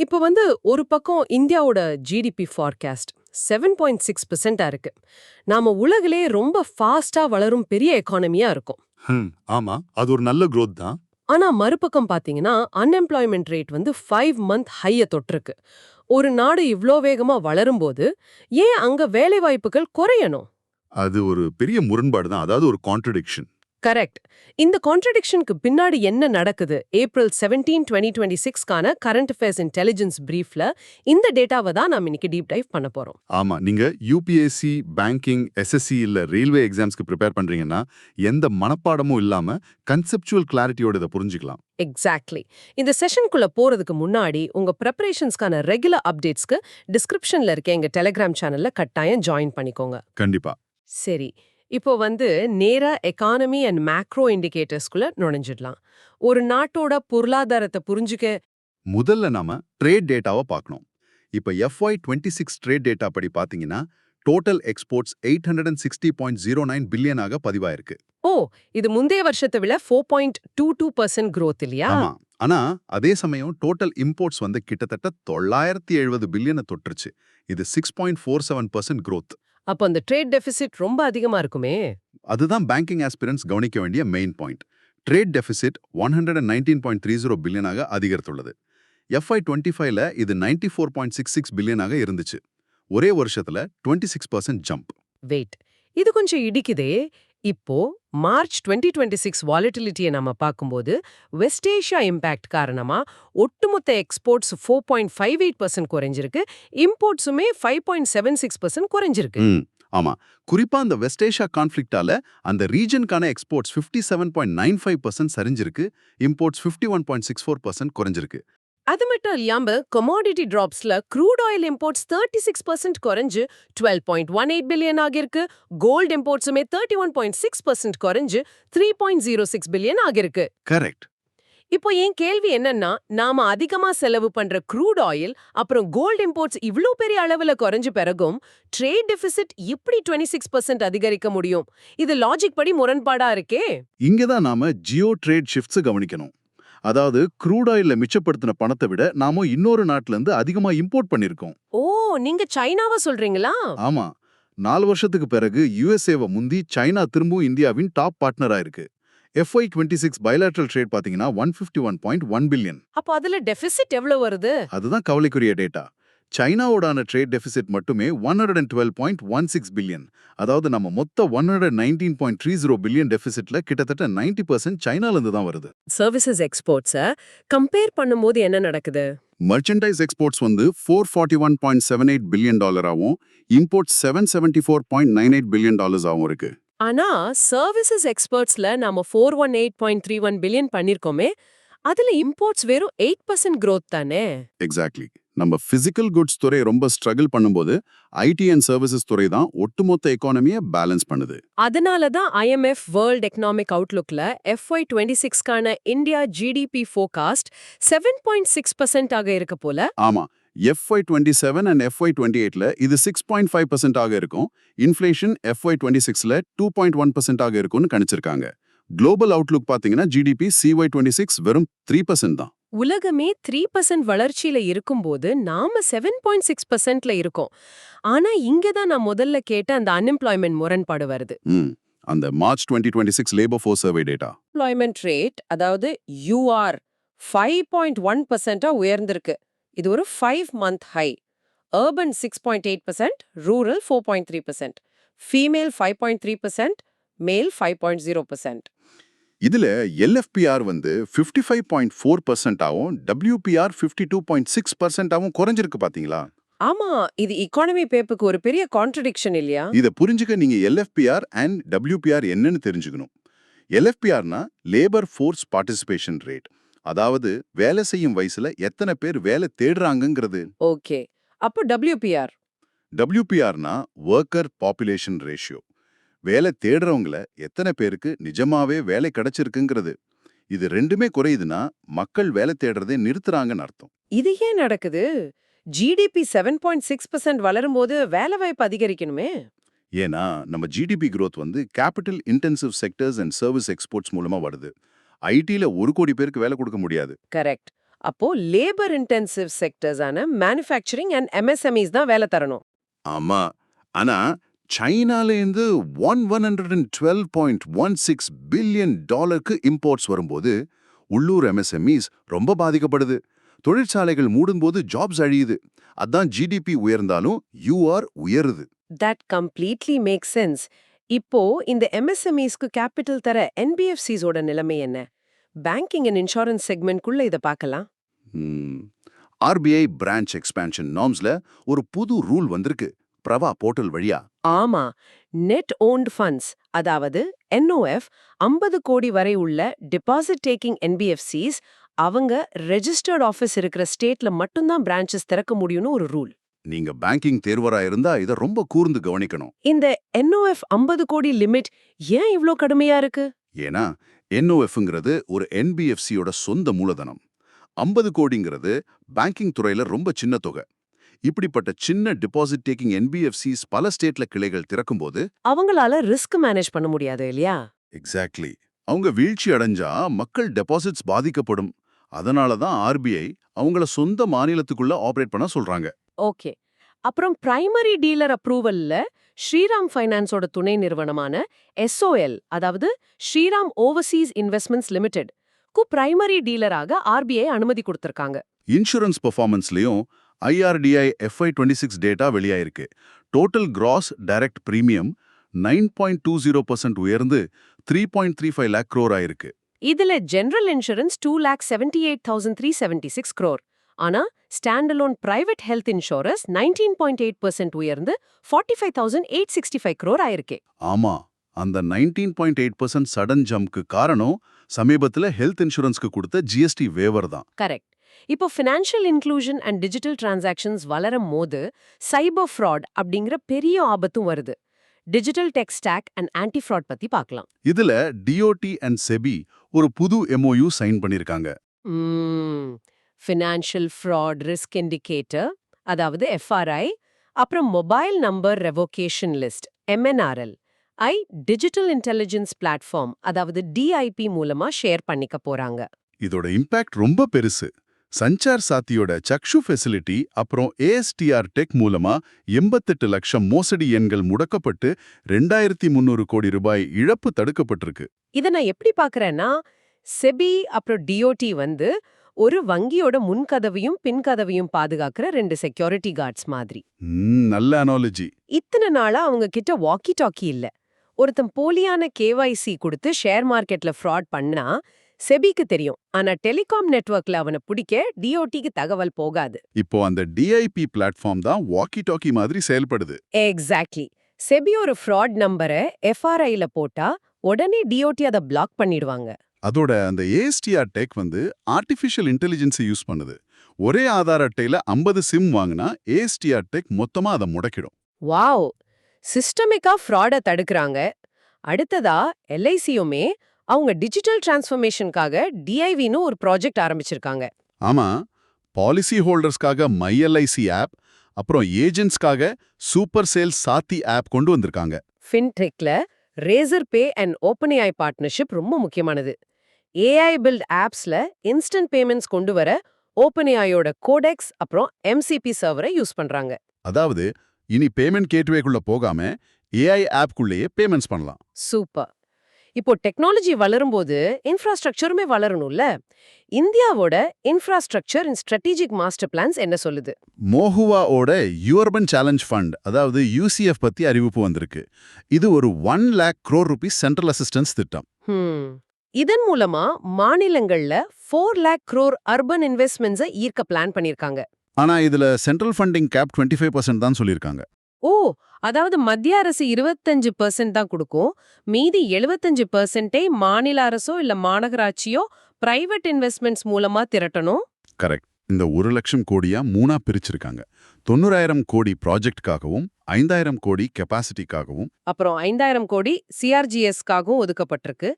இப்போ ஒரு பக்கம் இந்தியாவோட ஜிடிபி ஃபார்காஸ்ட் 7.6% இருக்கு. நாம உலகிலே ரொம்ப ஃபாஸ்டா வளரும் பெரிய எக்கானமியா இருக்கும். ஆமா, அது ஒரு நல்ல growth தான். ஆனா மறுபக்கம் பாத்தீங்கன்னா அன்எம்ப்ளாய்மெண்ட் ரேட் 5 மந்த் ஹைய தொட்டிருக்கு. ஒரு நாடு இவ்ளோ வேகமா வளரும்போது ஏன் அங்க வேலை வாய்ப்புகள் குறையணும்? அது ஒரு பெரிய முரண்பாடு தான், அதாவது ஒரு கான்ட்ரடிக்ஷன். கரெக்ட். இந்த கான்ட்ரடிக்ஷனுக்கு பின்னாடி என்ன நடக்குது? ஏப்ரல் 17, 2026க்கான கரண்ட் அஃபேர்ஸ் இன்டெலிஜென்ஸ் பிரீஃப்ல இந்த டேட்டாவை தான் நாம இன்னைக்கு டீப் டைவ் பண்ண போறோம். ஆமா, நீங்க யூபிஎஸ்சி, பேங்கிங், எஸ்எஸ்சி இல்ல ரயில்வே எக்ஸாம்ஸ்க்கு ப்ரிப்பேர் பண்றீங்கன்னா எந்த மனப்பாடமும் இல்லாம கன்செப்சுவல் கிளாரிட்டியோட இதை புரிஞ்சுக்கலாம். எக்ஸாக்ட்லி. இந்த செஷனுக்குள்ள போறதுக்கு முன்னாடி உங்க ப்ரிப்பரேஷன்ஸ்க்கான ரெகுலர் அப்டேட்ஸ்க்கு டிஸ்கிரிப்ஷன்ல இருக்க எங்க டெலிகிராம் சேனல்ல கட்டாயம் ஜாயின் பண்ணிக்கோங்க. கண்டிப்பா. சரி, இப்போ நேரா எக்கானமி அண்ட் மேக்ரோ இண்டிகேட்டர்ஸ்குள்ள நுழைஞ்சிடலாம். ஒரு நாட்டோட பொருளாதாரத்தை புரிஞ்சுக்க முதல்ல நாம ட்ரேட் டேட்டாவை பார்க்கணும். இப்ப FY26 ட்ரேட் டேட்டா படி பாத்தீங்கன்னா டோட்டல் எக்ஸ்போர்ட்ஸ் 860.09 பில்லியனாக பதிவாயிருக்கு. ஓ, இது முந்தைய வருஷத்தை விட 4.22% growth இல்லையா? ஆமா, ஆனா அதே சமயம் டோட்டல் இம்போர்ட்ஸ் கிட்டத்தட்ட 970 பில்லியனை தொற்றுச்சு. இது 6.47% growth. அப்போ அந்த ட்ரேட் டெபிசிட் ரொம்ப அதிகமா இருக்குமே. அதுதான் பேங்கிங் ஆஸ்பிரன்ஸ் கவனிக்க வேண்டிய மெயின் பாயிண்ட். ட்ரேட் டெபிசிட் 119.30 பில்லியனாக அதிகரித்துள்ளது. FY25ல இது 94.66 பில்லியனாக இருந்துச்சு. ஒரே வருஷத்துல 26% ஜம்ப். வெயிட், இது கொஞ்சம் இடிக்குதே. இப்போ மார்ச் 2026 வாலட்டிலிட்டியை நம்ம பார்க்கும்போது வெஸ்ட் ஏஷியா இம்பாக்ட் காரணமா ஒட்டுமொத்த எக்ஸ்போர்ட்ஸ் 4.58% குறைஞ்சிருக்கு, இம்போர்ட்ஸுமே 5.76% குறைஞ்சிருக்கு. ஆமா, குறிப்பா அந்த வெஸ்ட் ஏஷியா கான்ஃபிளிக்டால அந்த ரீஜனுக்கான எக்ஸ்போர்ட்ஸ் 57.95% சரிஞ்சிருக்கு, இம்போர்ட்ஸ் 51.64% குறைஞ்சிருக்கு. அது மட்டும் இல்லாம கமோடிட்டி டிராப்ஸ்ல க்ரூட் ஆயில் இம்போர்ட்ஸ் 36% குறைஞ்சு 12.18 பில்லியன் ஆகிருக்கு. கோல்ட் இம்போர்ட்ஸுமே 31.6% குறைஞ்சு 3.06 பில்லியன் ஆகிருக்கு. கரெக்ட். இப்போ என் கேள்வி என்னன்னா, நாம அதிகமா செலவு பண்ற க்ரூட் ஆயில் அப்புறம் கோல்ட் இம்போர்ட்ஸ் இவ்ளோ பெரிய அளவுல குறைஞ்ச பிறகும் ட்ரேட் டெபிசிட் எப்படி 26% அதிகரிக்க முடியும்? இது லாஜிக் படி முரண்பாடா இருக்கே. இங்கதான் நாம ஜியோ ட்ரேட் ஷிஃப்ட்ஸ் கவனிக்கணும். அதாவது க்ரூட் ஆயில்ல மிச்சப்படுத்தின பணத்தை விட நாம இன்னொரு நாட்டுல இருந்து அதிகமா இம்போர்ட் பண்ணிருக்கோம். ஓ, நீங்க சைனாவை சொல்றீங்களா? ஆமா, 4 வருஷத்துக்கு பிறகு யுஎஸ்ஏவை முந்தி சைனா திரும்பவும் இந்தியாவின் டாப் பார்ட்னரா இருக்கு. FY26 பைலேட்டரல் ட்ரேட் பாத்தீங்கன்னா 151.1 பில்லியன். அப்ப அதுல டெபிசிட் எவ்வளவு வருது? அதுதான் கவலைக்குரிய டேட்டா. சைனாவோடான ட்ரேட் டெபிசிட் மட்டுமே 112.16 பில்லியன். அதாவது நம்ம மொத்த 119.30 பில்லியன் டெபிசிட்ல கிட்டத்தட்ட 90% சைனால இருந்து தான் வருது. சர்வீசஸ் எக்ஸ்போர்ட்ஸை கம்பேர் பண்ணும்போது என்ன நடக்குது? மர்ச்சன்டைஸ் எக்ஸ்போர்ட்ஸ் 441.78 பில்லியன் டாலராகவும் இம்போர்ட்ஸ் 774.98 பில்லியன் டாலர்ஸாகவும் இருக்கு. ஆனா சர்வீசஸ் எக்ஸ்போர்ட்ஸ்ல நாம 418.31 பில்லியன் பண்ணிருக்கோமே, அதுல இம்போர்ட்ஸ் வெறும் 8% growth தானே. எக்ஸாக்ட்லி. நம்ம பிசிக்கல் குட்ஸ் துறை ரொம்ப ஸ்ட்ரகிள் பண்ணும்போது ஐடி அண்ட் சர்வீசஸ் துறை தான் ஒட்டுமொத்த எக்கானமியை பேலன்ஸ் பண்ணுது. அதனால தான் IMF வேர்ல்ட் எக்கனாமிக் அவுட்லுக்ல FY26க்கான இந்தியா ஜிடிபி ஃபோர்காஸ்ட் 7.6% ஆக இருக்க போல. ஆமா, FY27 அண்ட் FY28ல இது 6.5% ஆக இருக்கும். இன்ஃப்ளேஷன் FY26ல 2.1% ஆக இருக்கும்னு கணிச்சிருக்காங்க. குளோபல் அவுட்லுக் பாத்தீங்கன்னா ஜிடிபி CY26 வெறும் 3% தான். உலகமே 3% வளர்ச்சியில இருக்கும்போது நாம 7.6%ல இருக்கோம். ஆனா இங்கதான் நான் முதல்ல கேட்ட அந்த அன்எம்ப்ளாய்மெண்ட் முரண்பாடு வருது. அந்த March 2026 labour force survey data. Employment rate, அதாவது UR 5.1% உயர்ந்திருக்கு. இது ஒரு 5 month high. Urban 6.8%, rural 4.3%, female 5.3%, மேல் 5.0%. இதுல LFPR 55.4% ஆவும், WPR 52.6% ஆவும் குறைஞ்சிருக்கு பாத்தீங்களா? ஆமா, இது எக்கானமி பேப்பருக்கு ஒரு பெரிய கான்ட்ரடிக்ஷன் இல்லையா? இத புரிஞ்சுக்க நீங்க LFPR அண்ட் WPR என்னன்னு தெரிஞ்சுக்கணும். LFPRனா லேபர் ஃபோர்ஸ் பார்ட்டிசிபேஷன் ரேட். அதாவது வேலை செய்யும் வயசுல எத்தனை பேர் வேலை தேடுறாங்கங்கிறது. ஓகே. அப்போ WPR? WPRனா ஒர்க்கர் பாப்புலேஷன் ரேஷியோ. வேலை தேடுறவங்கள எத்தனை பேருக்கு நிஜமாவே வேலை கிடைச்சிருக்குங்கிறது. இது ரெண்டுமே குறையுதுன்னா மக்கள் வேலை தேடுறதை நிறுத்துறாங்கன்னு அர்த்தம். இது ஏன் நடக்குது? ஜிடிபி 7.6% வளரும்போது வேலை வாய்ப்பு அதிகரிக்கணுமே. ஏன்னா நம்ம GDP growth capital intensive sectors and service exports மூலமா வருது. ஐடில 1 கோடி பேருக்கு வேலை கொடுக்க முடியாது. கரெக்ட். அப்போ லேபர் இன்டென்சிவ் செக்டர்ஸான மேனுஃபேக்சரிங் அண்ட் எம்எஸ்எம்இஸ் தான் வேலை தரணும். ஆமா. ஆனா சைனாலேருந்து 112.16 பில்லியன் டாலருக்கு இம்போர்ட்ஸ் வரும்போது உள்ளூர் எம்எஸ்எம்இஸ் ரொம்ப பாதிக்கப்படுது. தொழிற்சாலைகள் மூடும்போது ஜாப்ஸ் அழியுது. அதான் ஜிடிபி உயர்ந்தாலும் யூஆர் உயருது. That completely make sense. இப்போ இந்த எம்எஸ்எம்இஸ்க்கு கேபிட்டல் தர என்பிஎஃப்சிஸோட நிலைமை என்ன? பேங்கிங் அண்ட் இன்சூரன்ஸ் செக்மெண்ட்குள்ள இத பார்க்கலாம். ஆர்பிஐ பிரான்ச் எக்ஸ்பான்ஷன் நார்ம்ஸ்ல ஒரு புது ரூல் வந்திருக்கு. பிரவா போர்ட்டல் வழியா. ஆமா, நெட் ஓன்ட் ஃபண்ட்ஸ், அதாவது NOF 50 கோடி வரை உள்ள டெபாசிட் டேக்கிங் என்பிஎஃப்சிஸ் அவங்க ரெஜிஸ்டர்ட் ஆஃபீஸ் இருக்கிற ஸ்டேட்ல மட்டும்தான் பிரான்ச்சஸ் திறக்க முடியும்னு ஒரு ரூல். நீங்க பேங்கிங் தேர்வரா இருந்தா இத ரொம்ப கூர்ந்து கவனிக்கணும். இந்த NOF 50 கோடி லிமிட் ஏன் இவ்ளோ கடுமையா இருக்கு? ஏன்னா NOFங்கிறது ஒரு என்பிஎஃப்சியோட சொந்த மூலதனம். 50 கோடிங்கிறது பேங்கிங் துறையில ரொம்ப சின்ன தொகை. இப்படிப்பட்ட சின்ன டெபாசிட் டேக்கிங் என்பிஎஃப்சிஸ் பல ஸ்டேட்ல கிளைகள் திறக்கும்போது அவங்களால ரிஸ்க் மேனேஜ் பண்ண முடியாது இல்லையா? எக்ஸாக்ட்லி. அவங்க வீழ்ச்சி அடைஞ்சா மக்கள் டெபாசிட்ஸ் பாதிக்கப்படும். அதனால தான் ஆர்பிஐ அவங்கள சொந்த மாநிலத்துக்குள்ள ஆபரேட் பண்ண சொல்றாங்க. ஓகே. அப்புறம் பிரைமரி டீலர் அப்ரூவல்ல ஸ்ரீராம் ஃபைனான்ஸோட துணை நிறுவனமான SOL, அதாவது ஸ்ரீராம் ஓவர்சீஸ் இன்வெஸ்ட்மெண்ட்ஸ் லிமிடெட் க்கு பிரைமரி டீலராக ஆர்பிஐ அனுமதி கொடுத்திருக்காங்க. இன்சூரன்ஸ் பெர்ஃபார்மன்ஸ்லயும் IRDAI FY26 டேட்டா வெளியாயிருக்கு. டோட்டல் கிராஸ் டைரக்ட் பிரீமியம் 9.20% உயர்ந்து 3.35 lakh crore ஆயிருக்கு. இதுல ஜெனரல் இன்சூரன்ஸ் 2,78,376 crore. ஆனா ஸ்டாண்டலோன் பிரைவேட் ஹெல்த் இன்சூரன்ஸ் 19.8% உயர்ந்து 45,865 crore ஆயிருக்கு. ஆமா, அந்த 19.8% சடன் ஜம்ப்க்கு காரணம் சமீபத்துல ஹெல்த் இன்சூரன்ஸ்க்கு கொடுத்த GST வேவர் தான். கரெக்ட். இப்போ financial inclusion and digital transactions வளரும் போது சைபர் ஃப்ராட் அப்படிங்கிற பெரிய ஆபத்தும் வருது. Digital tech stack and anti fraud பத்தி பார்க்கலாம். இதுல DOT அண்ட் SEBI ஒரு புது MOU சைன் பண்ணிருக்காங்க. ஃபினான்ஷியல் ஃப்ராட் ரிஸ்க் இண்டிகேட்டர், அதாவது FRI, அப்புறம் mobile number revocation list MNRL digital intelligence platform, அதாவது DIP மூலமா ஷேர் பண்ணிக்க போறாங்க. இதோட இம்பாக்ட் ரொம்ப பெருசு. சஞ்சார் சாத்தியோட சக்ஷு ஃபெசிலிட்டி அப்புறம் ASTR டெக் மூலமா 88 லட்சம் மோசடி எண்கள் முடக்கப்பட்டு 2,300 கோடி ரூபாய் இழப்பு தடுக்கப்பட்டிருக்கு. இதை நான் எப்படி பார்க்கறேன்னா, SEBI அப்புறம் DOT வந்து ஒரு வங்கியோட முன்கதவையும் பின்கதவையும் பாதுகாக்கிற 2 செக்யூரிட்டி கார்ட்ஸ் மாதிரி. நல்ல அனாலஜி. இத்தனை நாளா அவங்க கிட்ட வாக்கி டாக்கி இல்ல. ஒருத்தன் போலியான KYC கொடுத்து ஷேர் மார்க்கெட்ல ஃப்ராட் பண்ணா SEBIக்கு தெரியும். ஆனா டெலிகாம் நெட்வொர்க்ல அவனை பிடிக்க DOTக்கு தகவல் போகாது. இப்போ அந்த DIP பிளாட்ஃபார்ம் தான் வாக்கி டாக்கி மாதிரி செயல்படுது. எக்ஸாக்ட்லி. SEBI ஒரு ஃப்ராட் நம்பரை FRIல போட்டா உடனே DOT அதை பிளாக் பண்ணிடுவாங்க. அதோட அந்த ASTR டெக் வந்து ஆர்டிஃபிஷியல் இன்டெலிஜென்ஸை யூஸ் பண்ணுது. ஒரே ஆதார் அட்டையில 50 சிம் வாங்கினா ASTR டெக் மொத்தமா அதை முடக்கிடும். வாவ், சிஸ்டமிக்கா ஃப்ராட தடுக்கறாங்க. அடுத்ததா LICயுமே அவங்க டிஜிட்டல் டிரான்ஸ்ஃபர்மேஷனுக்காக DIVன்னு ஒரு ப்ராஜெக்ட் ஆரம்பிச்சிருக்காங்க. ஆமா, பாலிசி ஹோல்டர்ஸ்க்காக MyLIC ஆப், அப்புறம் ஏஜென்ட்ஸ்க்காக சூப்பர் சேல்ஸ் சாத்தி ஆப் கொண்டு வந்திருக்காங்க. ஃபின்டெக்ல Razorpay and OpenAI partnership ரொம்ப முக்கியமானது. AI பில்ட் ஆப்ஸ்ல இன்ஸ்டன்ட் பேமெண்ட்ஸ் கொண்டு வர OpenAIயோட கோடெக்ஸ் அப்புறம் MCP சர்வரை யூஸ் பண்றாங்க. அதாவது இனி பேமெண்ட் கேட்வேக்குள்ள போகாம AI ஆப்குள்ளேயே பேமெண்ட்ஸ் பண்ணலாம். சூப்பர். இப்போ டெக்னாலஜி வளரும்போது இன்ஃப்ராஸ்ட்ரக்சருமே வளரணும்ல. இந்தியாவோட infrastructure and strategic master plans என்ன சொல்லுது? மோஹுவாவோட யூர்பன் சேலஞ்ச் ஃபண்ட், அதாவது UCF பத்தி அறிவிப்பு வந்திருக்கு. இது ஒரு 1 lakh crore rupees central assistance திட்டம். இதன் மூலமா மாநிலங்கள்ல 4 lakh crore அர்பன் இன்வெஸ்ட்மெண்ட்ஸை ஈர்க்க பிளான் பண்ணிருக்காங்க. ஆனா இதுல சென்ட்ரல் ஃபண்டிங் கேப் 25% தான் சொல்லியிருக்காங்க. ஓ, அதாவது மத்திய அரசு 25% தான் கொடுக்கும், மீதி 75% மாநில அரசோ இல்ல மாநகராட்சியோ பிரைவேட் இன்வெஸ்ட்மெண்ட்ஸ் மூலமா திரட்டணும். கரெக்ட். இந்த 1 லட்சம் கோடியா 3ஆ பிரிச்சிருக்காங்க. 90,000 கோடி ப்ராஜெக்ட்காகவும் 5,000 கோடி கெப்பாசிட்டிக்காகவும் அப்புறம் 5,000 கோடி CRGSக்காகவும் ஒதுக்கப்பட்டிருக்கு.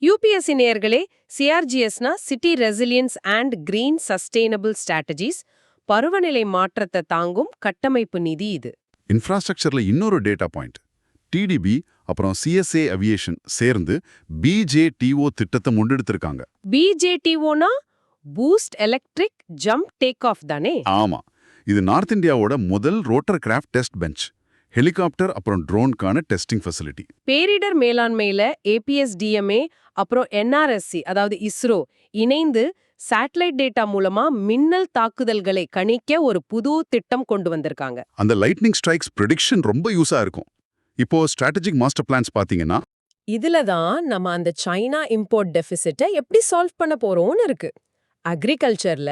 UPSC நேயர்களே, CRGSனா city resilience and green sustainable strategies, பருவநிலை மாற்றத்தை தாங்கும் கட்டமைப்பு நிதி இது. இன்ஃப்ராஸ்ட்ரக்சர்ல இன்னொரு டேட்டா பாயிண்ட். TDB அப்புறம் CSA அவியேஷன் சேர்ந்து BJTO திட்டத்தை முன்னெடுத்திருக்காங்க. BJTOனா boost electric jump take off தானே? ஆமா, இது நார்த் இந்தியாவோட முதல் rotor craft test bench. Helicopter அப்புறம் ட்ரோனுக்கான டெஸ்டிங் ஃபெசிலிட்டி. பேரிடர் மேலாண்மையில APSDMA அப்புறம் NRSC அதாவது இஸ்ரோ இணைந்து சேட்டலைட் டேட்டா மூலமா மின்னல் தாக்குதல்களை கணிக்க ஒரு புது திட்டம் கொண்டு வந்திருக்காங்க. அந்த லைட்னிங் ஸ்ட்ரைக்ஸ் ப்ரெடிக்ஷன் ரொம்ப யூஸா இருக்கும். இப்போ ஸ்ட்ராட்டஜிக் மாஸ்டர் பிளான்ஸ் பாத்தீங்கன்னா இதுல தான் நம்ம அந்த சைனா இம்போர்ட் டெபிசிட்டை எப்படி சால்வ் பண்ண போறோம்னு இருக்கு. அக்ரிகல்ச்சர்ல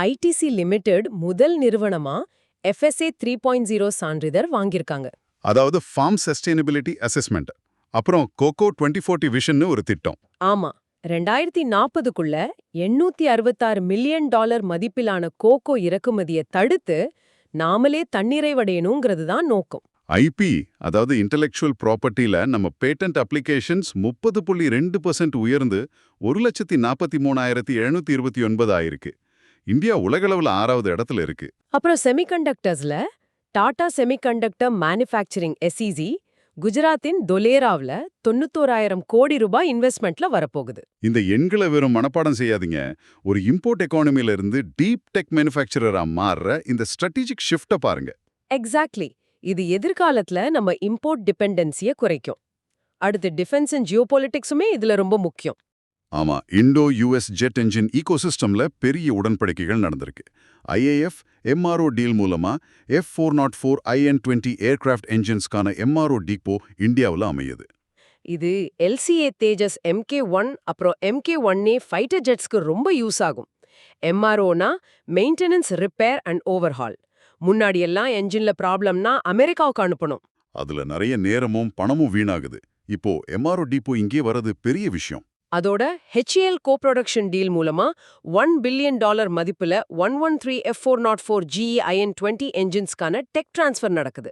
ITC லிமிடெட் முதல் நிறுவனமா FSA 3.0 சான்றிதழ் வாங்கியிருக்காங்க. அதாவது ஃபார்ம் சஸ்டைனபிலிட்டி அசஸ்மெண்ட். அப்புறம் கோகோ 2040 விஷன்னு ஒரு திட்டம். ஆமா, 2040க்குள்ள $866 மில்லியன் மதிப்பிலான கோகோ இறக்குமதியை தடுத்து நாமளே தன்னிறைவடையணுங்கிறது தான் நோக்கம். IP அதாவது இன்டெலெக்சுவல் ப்ராப்பர்ட்டில நம்ம பேட்டன்ட் அப்ளிகேஷன்ஸ் 30.2% உயர்ந்து 1,43,729 ஆயிருக்கு. இந்தியா உலகளவுல 6வது இடத்துல இருக்கு. அப்புறம் செமிகண்டக்டர்ஸ்ல டாடா செமிகண்டக்டர் மேனுஃபேக்சரிங் SEZ குஜராத்தின் தொலேராவ்ல 91,000 கோடி ரூபாய் இன்வெஸ்ட்மெண்ட்ல வரப்போகுது. இந்த எண்களை வெறும் மனப்பாடம் செய்யாதீங்க. ஒரு இம்போர்ட் எக்கானமில இருந்து டீப் டெக் மேனுஃபேக்சரரா மாறுற இந்த ஸ்ட்ராட்டஜிக் ஷிஃப்ட்டை பாருங்க. எக்ஸாக்ட்லி. இது எதிர்காலத்துல நம்ம இம்போர்ட் டிபெண்டன்சியை குறைக்கும். அடுத்து டிஃபென்ஸ் அண்ட் ஜியோபாலிட்டிக்ஸுமே இதுல ரொம்ப முக்கியம். ஆமா, இண்டோ US ஜெட் என்ஜின் ஈகோசிஸ்டம்ல பெரிய உடன்படிக்கைகள் நடந்திருக்கு. IAF MRO டீல் மூலமா F404 IN-20 aircraft என்ஜின்ஸ்க்கான MRO depot இந்தியாவுல அமையுது. இது LCA தேஜஸ் MK1 அப்புறம் MK1A ஃபைட்டர் ஜெட்ஸ்க்கு ரொம்ப யூஸ் ஆகும். MROனா மெயின்டெனன்ஸ் ரிப்பேர் அண்ட் ஓவர்ஹால். முன்னாடி எல்லாம் என்ஜின்ல ப்ராப்ளம்னா அமெரிக்காவுக்கு அனுப்பணும். அதுல நிறைய நேரமும் பணமும் வீணாகுது. இப்போ MRO டிப்போ இங்கே வரது பெரிய விஷயம். அதோட HAL கோப்ரொடக்ஷன் டீல் மூலமா $1 பில்லியன் மதிப்புல 113 F404 GE IN-20 என்ஜின்ஸ்க்கான டெக் டிரான்ஸ்ஃபர் நடக்குது.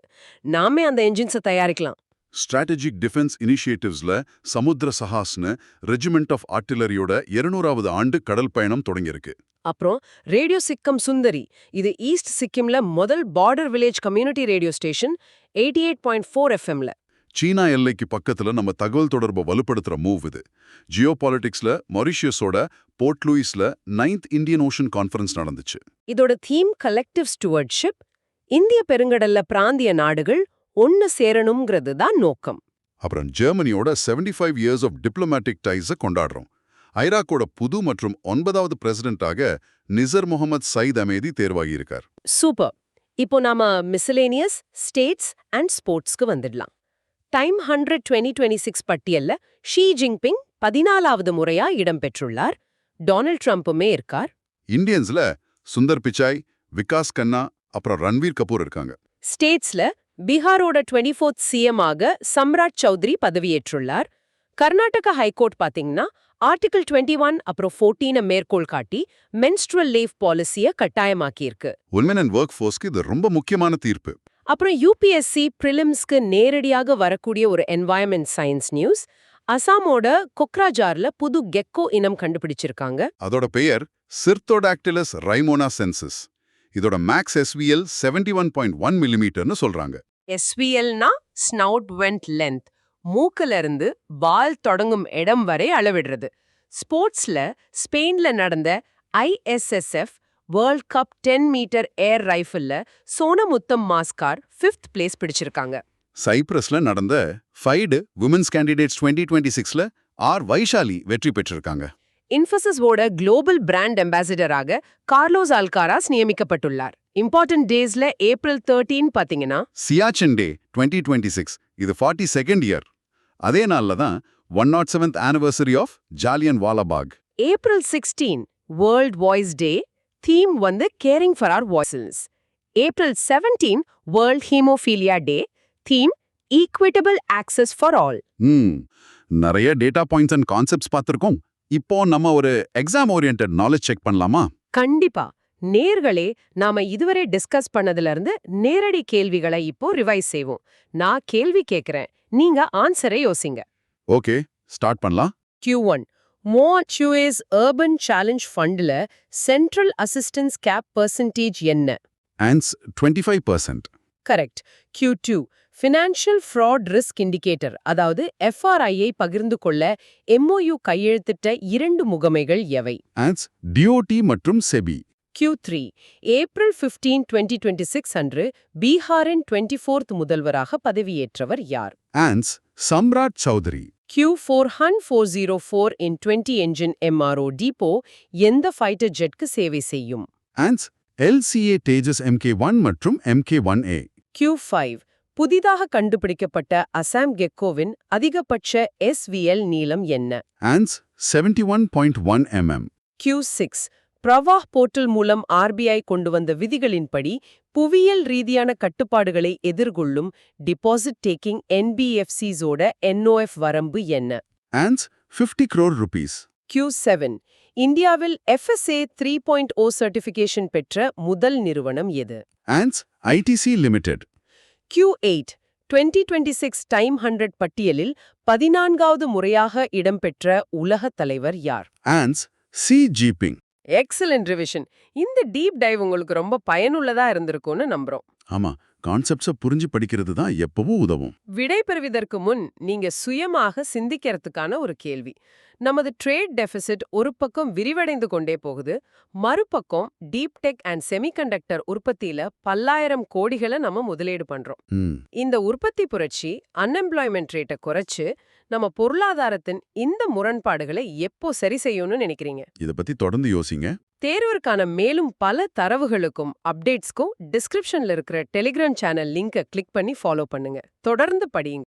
நாமே அந்த என்ஜின்ஸை தயாரிக்கலாம். ஸ்ட்ராட்டஜிக் டிஃபென்ஸ் இனிஷியேட்டிவ்ஸ்ல சமுத்திர சஹாஸ்னு ரெஜிமெண்ட் ஆஃப் ஆர்ட்டிலரியோட 200வது ஆண்டு கடல் பயணம் தொடங்கியிருக்கு. அப்புறம் ரேடியோ சிக்கம் சுந்தரி, இது ஈஸ்ட் சிக்கிம்ல முதல் border village community radio station 88.4 FMல. சீனா எல்லைக்கு பக்கத்துல நம்ம தகவல் தொடர்பை வலுப்படுத்துற மூவ் இது. ஜியோ பாலிட்டிக்ஸ்ல மொரிஷியஸோட போர்ட் லூயிஸ்ல 9th இந்தியன் ஓஷன் கான்ஃபரன்ஸ் நடந்துச்சு. இதோட தீம் கலெக்டிவ் ஸ்டுவர்ட்ஷிப். இந்திய பெருங்கடல்ல பிராந்திய நாடுகள் ஒன்னு சேரணுங்கிறது தான் நோக்கம். அப்புறம் ஜெர்மனியோட 75 இயர்ஸ் ஆஃப் டிப்ளமேட்டிக் டைஸை கொண்டாடுறோம். ஐராக்கோட புது மற்றும் 9வது பிரசிடென்ட்டாக நிசர் முகமது சயித் அமேதி தேர்வாகியிருக்கார். சூப்பர். இப்போ நாம மிசலேனியஸ் ஸ்டேட்ஸ் அண்ட் ஸ்போர்ட்ஸ்க்கு வந்துடலாம். டைம் 100 2026 பட்டியல்ல ஷி ஜின்பிங் 14வது முறையா இடம்பெற்றுள்ளார். டொனால்ட் ட்ரம்ப்புமே இருக்கார். இந்தியன்ஸ்ல சுந்தர் பிச்சாய், விகாஸ் கண்ணா, அப்புறம் ரன்வீர் கபூர் இருக்காங்க. ஸ்டேட்ஸ்ல பீகாரோட 24th CM ஆக சம்ராட் சௌத்ரி பதவியேற்றுள்ளார். கர்நாடகா ஹைகோர்ட் பாத்தீங்கன்னா ஆர்டிகிள் 21 அப்புறம் 14 மேற்கோள் காட்டி மென்ஸ்ட்ரல் லீவ் பாலிசியை கட்டாயமாக்கியிருக்கு. உமன் அண்ட் ஒர்க் ஃபோர்ஸ்க்கு இது ரொம்ப முக்கியமான தீர்ப்பு. அப்புறம் UPSC பிரிலிம்ஸ்க்கு நேரடியாக வரக்கூடிய ஒரு என்வாயர்மெண்ட் சயின்ஸ் நியூஸ். அசாமோட கொக்ராஜார்ல புது கெக்கோ இனம் கண்டுபிடிச்சிருக்காங்க. அதோட பெயர் சிர்தோடாக்டிலஸ் ரைமோனாசென்சிஸ். இதோட மேக்ஸ் SVL 71.1 மில்லிமீட்டர்னு சொல்றாங்க. SVLனா ஸ்னவுட் வெண்ட் லென்த், மூக்குல இருந்து வால் தொடங்கும் இடம் வரை அளவிடுறது. ஸ்போர்ட்ஸ்ல ஸ்பெயின்ல நடந்த ISSF world cup 10 metre air ரைஃபிள்ல சோனமுத்தம் மாஸ்கார் 5th பிளேஸ் பிடிச்சிருக்காங்க. சைப்ரஸ்ல நடந்த FIDE விமென்ஸ் கேண்டிடேட்ஸ் 2026ல வைஷாலி வெற்றி பெற்றிருக்காங்க. இன்ஃபோசிஸோட குளோபல் பிராண்ட் அம்பாசிடராக கார்லோஸ் அல்காராஸ் நியமிக்கப்பட்டுள்ளார். இம்பார்ட்டன்ட் டேஸ்ல ஏப்ரல் 13 பாத்தீங்கன்னா சியாச்சின் டே 2026, இது 42nd இயர். அதே நாள்ல தான் 107th anniversary of Jallian Walabagh. April 16 world voice day, theme வந்து caring for our voices. April 17 world haemophilia day, theme equitable access for all. நிறைய டேட்டா பாயிண்ட்ஸ் அண்ட் கான்செப்ட்ஸ் பார்த்திருக்கோம். இப்போ நம்ம ஒரு எக்ஸாம் ஓரியன்டட் நாலேஜ் செக் பண்ணலாமா? கண்டிப்பா. நேர்களே, நாம இதுவரை டிஸ்கஸ் பண்ணதுல இருந்து நேரடி கேள்விகளை இப்போ ரிவைஸ் செய்வோம். நான் கேள்வி கேக்குறேன், நீங்க ஆன்சரை யோசிங்க. ஓகே, ஸ்டார்ட் பண்ணலாம். Q1 மோச்சுவேஸ் அர்பன் சேலஞ்ச் ஃபண்ட்ல சென்ட்ரல் அசிஸ்டன்ஸ் கேப் பெர்சன்டேஜ் என்ன? Ans 25%. Correct. Q2 financial fraud risk indicator, அதாவது FRI-ஐ பகிர்ந்து கொள்ள MOU கையெழுத்திட்ட 2 முகமைகள் எவை? ஆன்ஸ் DOT மற்றும் SEBI. Q3 ஏப்ரல் 15, 2026 அன்று பீகாரின் 24th முதல்வராக பதவியேற்றவர் யார்? Ans Samrat Choudhary. Q4 Hun 404 in 20 engine MRO depot எந்த ஃபைட்டர் ஜெட்க்கு சேவை செய்யும்? ஆன்ஸ் LCA தேஜஸ் MK1 மற்றும் MK1A. Q5 புதிதாக கண்டுபிடிக்கப்பட்ட அசாம் கெக்கோவின் அதிகபட்ச SVL நீளம் என்ன? ஆன்ஸ் 71.1 mm. Q6 பிரவாஹ் போர்ட்டல் மூலம் RBI கொண்டு வந்த விதிகளின்படி புவியியல் ரீதியான கட்டுப்பாடுகளை எதிர்கொள்ளும் டிபாசிட் டேக்கிங் NBFCs ஓட NOF வரம்பு என்ன? ஆன்ஸ் 50 crore rupees. Q7 இந்தியாவில் FSA 3.0 சர்டிஃபிகேஷன் பெற்ற முதல் நிறுவனம் எது? ஆன்ஸ் ITC Limited. Q8 2026 டைம் 100 பட்டியலில் 14வது முறையாக இடம்பெற்ற உலகத் தலைவர் யார்? ஆன்ஸ் Xi Jinping. Excellent revision. இந்த டீப் டைவ் உங்களுக்கு ரொம்ப பயனுள்ளதா இருந்திருக்கும்னு நம்புறோம். ஆமா, கான்செப்ட்ஸை புரிஞ்சு படிக்கிறது தான் எப்பவும் உதவும். விடை பெறுவதற்கு முன் நீங்க சுயமாக சிந்திக்கிறதுக்கான ஒரு கேள்வி. நமது ட்ரேட் டெபிசிட் ஒரு பக்கம் விரிவடைந்து கொண்டே போகுது, மறுபக்கம் டீப் டெக் அண்ட் செமிகண்டக்டர் உற்பத்தியில பல்லாயிரம் கோடிகளை நம்ம முதலீடு பண்றோம். இந்த உற்பத்தி புரட்சி அன்எம்ப்ளாய்மெண்ட் ரேட்டை குறைச்சு நம்ம பொருளாதாரத்தின் இந்த முரண்பாடுகளை எப்போ சரி செய்யணும்னு நினைக்கிறீங்க? இத பத்தி தொடர்ந்து யோசிங்க. தேர்விற்கான மேலும் பல தரவுகளுக்கும் அப்டேட்ஸ்க்கும் டிஸ்கிரிப்ஷன்ல இருக்கிற டெலிகிராம் சேனல் லிங்கை கிளிக் பண்ணி ஃபாலோ பண்ணுங்க. தொடர்ந்து படியுங்க.